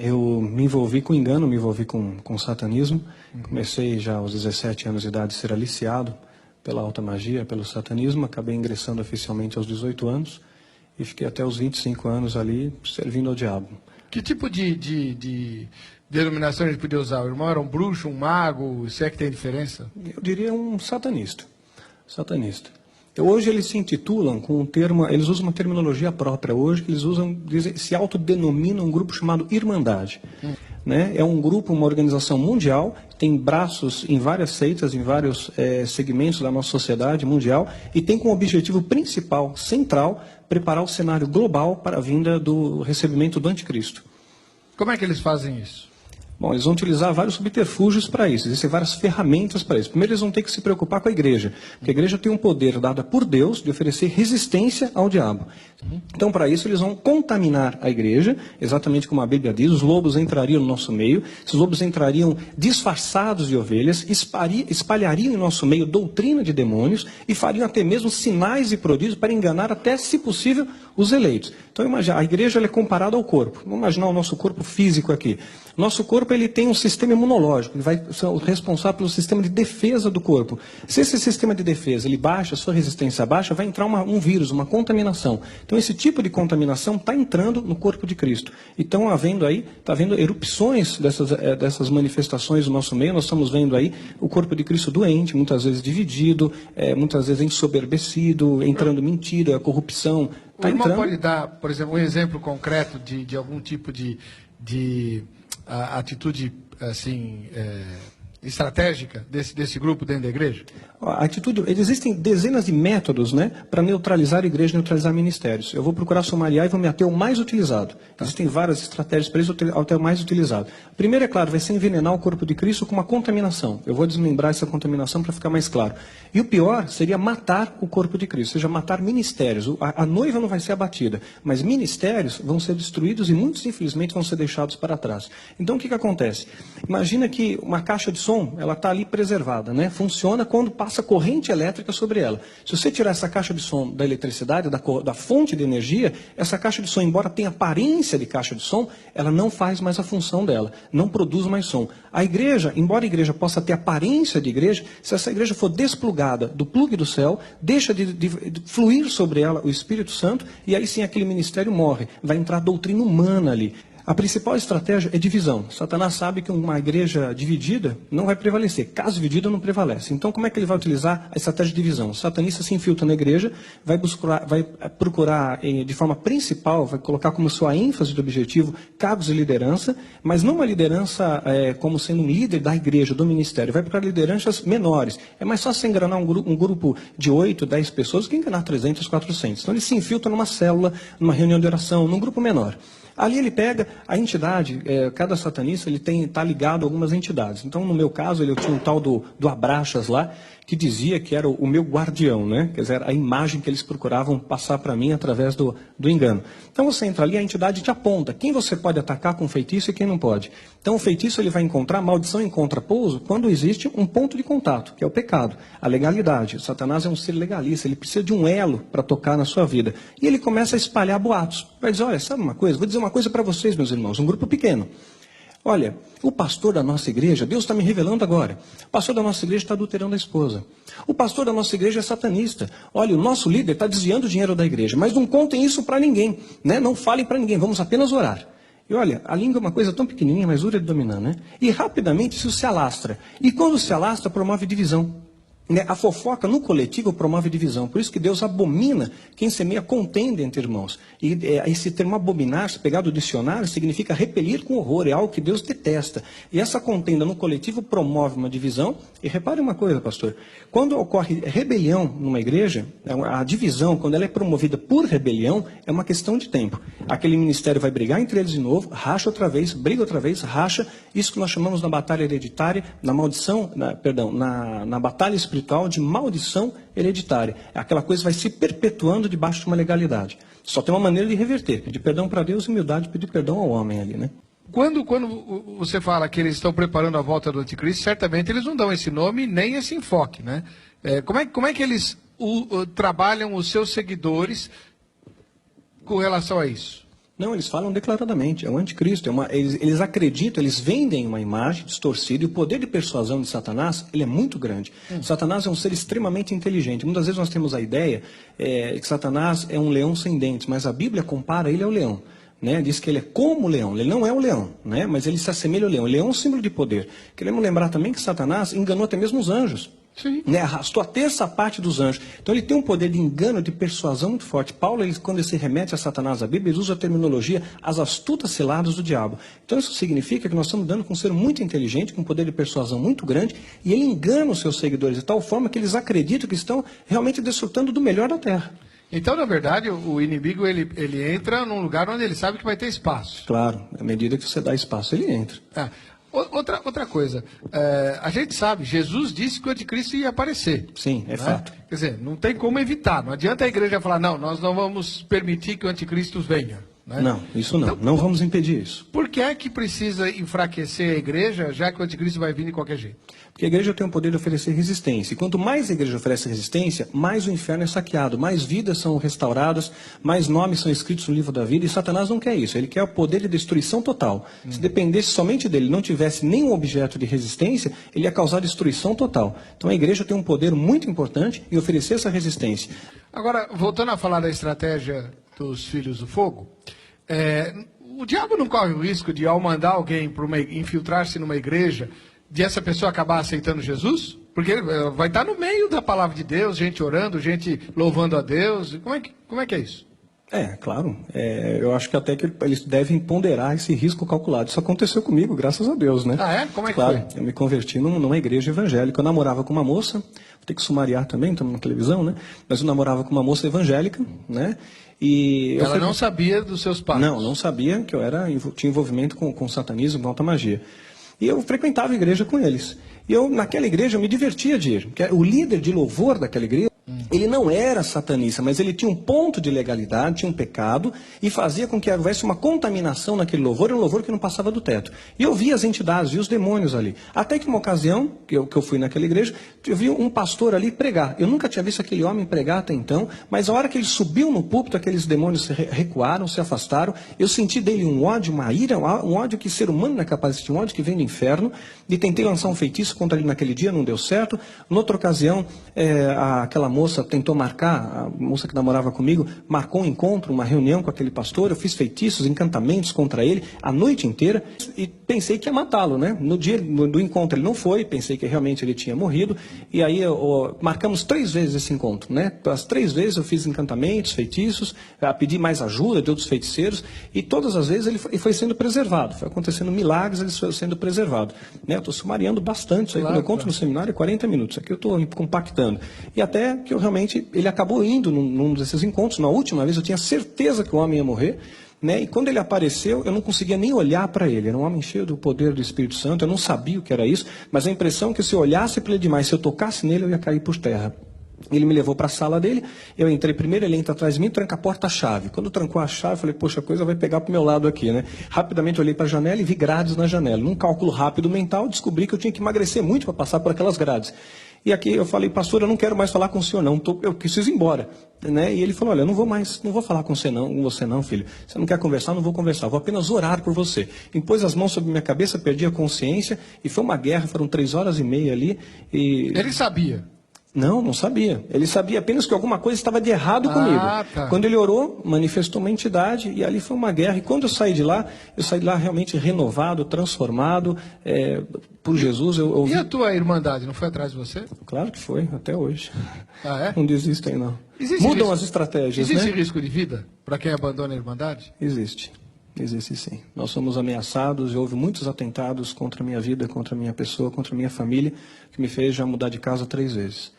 Eu me envolvi com engano, me envolvi com satanismo. Comecei já aos 17 anos de idade a ser aliciado pela alta magia, pelo satanismo. Acabei ingressando oficialmente aos 18 anos e fiquei até os 25 anos ali servindo ao diabo. Que tipo de denominação ele podia usar? O irmão era um bruxo, um mago? Se é que tem diferença? Eu diria um satanista. Satanista. Hoje eles se intitulam com um termo, eles usam uma terminologia própria hoje, que eles usam, se autodenominam um grupo chamado Irmandade. Né? É um grupo, uma organização mundial, tem braços em várias seitas, em vários segmentos da nossa sociedade mundial, e tem como objetivo principal, central, preparar o cenário global para a vinda do recebimento do anticristo. Como é que eles fazem isso? Bom, eles vão utilizar vários subterfúgios para isso, existem várias ferramentas para isso. Primeiro, eles vão ter que se preocupar com a igreja, porque a igreja tem um poder dado por Deus de oferecer resistência ao diabo. Então, para isso, eles vão contaminar a igreja, exatamente como a Bíblia diz, os lobos entrariam no nosso meio, esses lobos entrariam disfarçados de ovelhas, espalhariam em nosso meio doutrina de demônios e fariam até mesmo sinais e prodígios para enganar até, se possível, os eleitos. Então, imagina, a igreja ela é comparada ao corpo. Vamos imaginar o nosso corpo físico aqui. Nosso corpo ele tem um sistema imunológico, ele vai ser responsável pelo sistema de defesa do corpo. Se esse sistema de defesa ele baixa, a sua resistência baixa, vai entrar um vírus, uma contaminação. Então esse tipo de contaminação está entrando no corpo de Cristo. E estão havendo aí, está havendo erupções dessas manifestações no nosso meio. Nós estamos vendo aí o corpo de Cristo doente, muitas vezes dividido, muitas vezes ensoberbecido, entrando mentira, corrupção. O irmão pode dar, por exemplo, um exemplo concreto de algum tipo de atitude assim, estratégica desse grupo dentro da igreja? A atitude, existem dezenas de métodos, né, para neutralizar a igreja, neutralizar ministérios. Eu vou procurar sumariar e vou me ater ao mais utilizado. Existem várias estratégias para isso, até o mais utilizado. Primeiro, é claro, vai ser envenenar o corpo de Cristo com uma contaminação. Eu vou desmembrar essa contaminação para ficar mais claro. E o pior seria matar o corpo de Cristo, ou seja, matar ministérios. A noiva não vai ser abatida, mas ministérios vão ser destruídos e muitos, infelizmente, vão ser deixados para trás. Então, o que acontece? Imagina que uma caixa de som, ela está ali preservada, né? Funciona quando passa corrente elétrica sobre ela. Se você tirar essa caixa de som da eletricidade, da fonte de energia, essa caixa de som, embora tenha aparência de caixa de som, ela não faz mais a função dela, não produz mais som. A igreja, embora a igreja possa ter aparência de igreja, se essa igreja for desplugada do plugue do céu, deixa de fluir sobre ela o Espírito Santo, e aí sim aquele ministério morre. Vai entrar doutrina humana ali. A principal estratégia é divisão. Satanás sabe que uma igreja dividida não vai prevalecer. Casa dividida não prevalece. Então, como é que ele vai utilizar a estratégia de divisão? O satanista se infiltra na igreja, vai procurar de forma principal, vai colocar como sua ênfase de objetivo cargos de liderança, mas não uma liderança como sendo um líder da igreja, do ministério. Vai procurar lideranças menores. É mais fácil você enganar um grupo de 8, 10 pessoas que enganar 300, 400. Então, ele se infiltra numa célula, numa reunião de oração, num grupo menor. Ali ele pega a entidade, cada satanista ele está ligado a algumas entidades. Então, no meu caso, eu tinha um tal do Abraxas lá, que dizia que era o meu guardião, né? Quer dizer, a imagem que eles procuravam passar para mim através do engano. Então você entra ali, a entidade te aponta quem você pode atacar com feitiço e quem não pode. Então o feitiço ele vai encontrar, a maldição encontra pouso quando existe um ponto de contato, que é o pecado, a legalidade. O Satanás é um ser legalista, ele precisa de um elo para tocar na sua vida. E ele começa a espalhar boatos. Vai dizer, olha, sabe uma coisa? Vou dizer uma coisa para vocês, meus irmãos, um grupo pequeno. Olha, o pastor da nossa igreja, Deus está me revelando agora, o pastor da nossa igreja está adulterando a esposa. O pastor da nossa igreja é satanista. Olha, o nosso líder está desviando o dinheiro da igreja, mas não contem isso para ninguém, né? Não falem para ninguém, vamos apenas orar. E olha, a língua é uma coisa tão pequenininha, mas dura de dominar, né? E rapidamente isso se alastra. E quando se alastra, promove divisão. A fofoca no coletivo promove divisão. Por isso que Deus abomina quem semeia contenda entre irmãos. E esse termo abominar, se pegar do dicionário, significa repelir com horror. É algo que Deus detesta. E essa contenda no coletivo promove uma divisão. E repare uma coisa, pastor. Quando ocorre rebelião numa igreja, a divisão, quando ela é promovida por rebelião, é uma questão de tempo. Aquele ministério vai brigar entre eles de novo, racha outra vez, briga outra vez, racha. Isso que nós chamamos na batalha hereditária, na maldição, na batalha espiritual, de maldição hereditária. Aquela coisa vai se perpetuando debaixo de uma legalidade. Só tem uma maneira de reverter, pedir perdão para Deus e humildade, pedir perdão ao homem ali, né? Quando você fala que eles estão preparando a volta do anticristo, certamente eles não dão esse nome nem esse enfoque, né? Como é que eles trabalham os seus seguidores com relação a isso? Não, eles falam declaradamente, é o anticristo. Eles acreditam, eles vendem uma imagem distorcida, e o poder de persuasão de Satanás, ele é muito grande. Satanás é um ser extremamente inteligente. Muitas vezes nós temos a ideia que Satanás é um leão sem dentes, mas a Bíblia compara ele ao leão. Né? Diz que ele é como o leão, ele não é o leão, né? Mas ele se assemelha ao leão. O leão é um símbolo de poder. Queremos lembrar também que Satanás enganou até mesmo os anjos. Sim. Né? Arrastou a terça parte dos anjos. Então ele tem um poder de engano, de persuasão muito forte. Paulo, quando ele se remete a Satanás, a Bíblia, ele usa a terminologia as astutas ciladas do diabo. Então isso significa que nós estamos dando com um ser muito inteligente, com um poder de persuasão muito grande, e ele engana os seus seguidores de tal forma que eles acreditam que estão realmente desfrutando do melhor da terra. Então, na verdade, o inimigo ele entra num lugar onde ele sabe que vai ter espaço. Claro, à medida que você dá espaço, ele entra. Outra coisa, a gente sabe, Jesus disse que o anticristo ia aparecer. Sim, é fato. Quer dizer, não tem como evitar. Não adianta a igreja falar, não, nós não vamos permitir que o anticristo venha. Né? Não, isso não. Então, não vamos impedir isso. Por que é que precisa enfraquecer a igreja, já que o anticristo vai vir de qualquer jeito? Porque a igreja tem o poder de oferecer resistência. E quanto mais a igreja oferece resistência, mais o inferno é saqueado, mais vidas são restauradas, mais nomes são escritos no livro da vida. E Satanás não quer isso. Ele quer o poder de destruição total. Se dependesse somente dele, não tivesse nenhum objeto de resistência, ele ia causar destruição total. Então a igreja tem um poder muito importante em oferecer essa resistência. Agora, voltando a falar da estratégia dos filhos do fogo, o diabo não corre o risco de, ao mandar alguém infiltrar-se numa igreja, de essa pessoa acabar aceitando Jesus? Porque ele vai estar no meio da palavra de Deus, gente orando, gente louvando a Deus. Como é que é isso? Claro. Eu acho que até que eles devem ponderar esse risco calculado. Isso aconteceu comigo, graças a Deus, né? Ah, é? Como é que claro, foi? Eu me converti numa igreja evangélica. Eu namorava com uma moça, vou ter que sumariar também, estamos na televisão, né? Mas eu namorava com uma moça evangélica, né? E ela não sabia dos seus pais? Não sabia que eu tinha envolvimento com satanismo, com alta magia. E eu frequentava a igreja com eles. E naquela igreja, eu me divertia de ir. Porque o líder de louvor daquela igreja, ele não era satanista, mas ele tinha um ponto de legalidade, tinha um pecado, e fazia com que houvesse uma contaminação naquele louvor, era um louvor que não passava do teto. E eu via as entidades, via os demônios ali. Até que uma ocasião, que eu fui naquela igreja, eu vi um pastor ali pregar. Eu nunca tinha visto aquele homem pregar até então, mas a hora que ele subiu no púlpito, aqueles demônios recuaram, se afastaram. Eu senti dele um ódio, uma ira, um ódio que ser humano não é capaz de sentir, um ódio que vem do inferno, e tentei lançar um feitiço contra ele naquele dia, não deu certo. Noutra ocasião, aquela moça tentou marcar, a moça que namorava comigo, marcou um encontro, uma reunião com aquele pastor, eu fiz feitiços, encantamentos contra ele, a noite inteira, e pensei que ia matá-lo, né? No dia do encontro ele não foi, pensei que realmente ele tinha morrido, e aí marcamos 3 vezes esse encontro, né? As 3 vezes eu fiz encantamentos, feitiços, pedi mais ajuda de outros feiticeiros, e todas as vezes ele foi sendo preservado, foi acontecendo milagres, ele foi sendo preservado, né? Eu estou sumariando bastante, isso aí, quando eu conto no seminário é 40 minutos, aqui eu estou compactando, e até que eu realmente, ele acabou indo num desses encontros. Na última vez eu tinha certeza que o homem ia morrer, né? E quando ele apareceu, eu não conseguia nem olhar para ele. Era um homem cheio do poder do Espírito Santo, eu não sabia o que era isso, mas a impressão é que se eu olhasse para ele demais, se eu tocasse nele, eu ia cair por terra. Ele me levou para a sala dele, eu entrei primeiro, ele entra atrás de mim, tranca a porta a chave. Quando trancou a chave, eu falei, poxa, a coisa vai pegar para o meu lado aqui, né? Rapidamente olhei para a janela e vi grades na janela. Num cálculo rápido mental, descobri que eu tinha que emagrecer muito para passar por aquelas grades. E aqui eu falei, pastor, eu não quero mais falar com o senhor não, eu preciso ir embora. Né? E ele falou, olha, eu não vou falar com você não, filho. Você não quer conversar, não vou conversar, vou apenas orar por você. Impôs as mãos sobre minha cabeça, perdi a consciência, e foi uma guerra, foram 3 horas e meia ali. E... Ele sabia? Não sabia. Ele sabia apenas que alguma coisa estava de errado comigo. Tá. Quando ele orou, manifestou uma entidade e ali foi uma guerra. E quando eu saí de lá realmente renovado, transformado por Jesus. E a tua irmandade, não foi atrás de você? Claro que foi, até hoje. Ah, é? Não desistem, não. Existe Mudam risco, as estratégias, existe né? risco de vida para quem abandona a irmandade? Existe sim. Nós somos ameaçados e houve muitos atentados contra a minha vida, contra a minha pessoa, contra a minha família, que me fez já mudar de casa 3 vezes.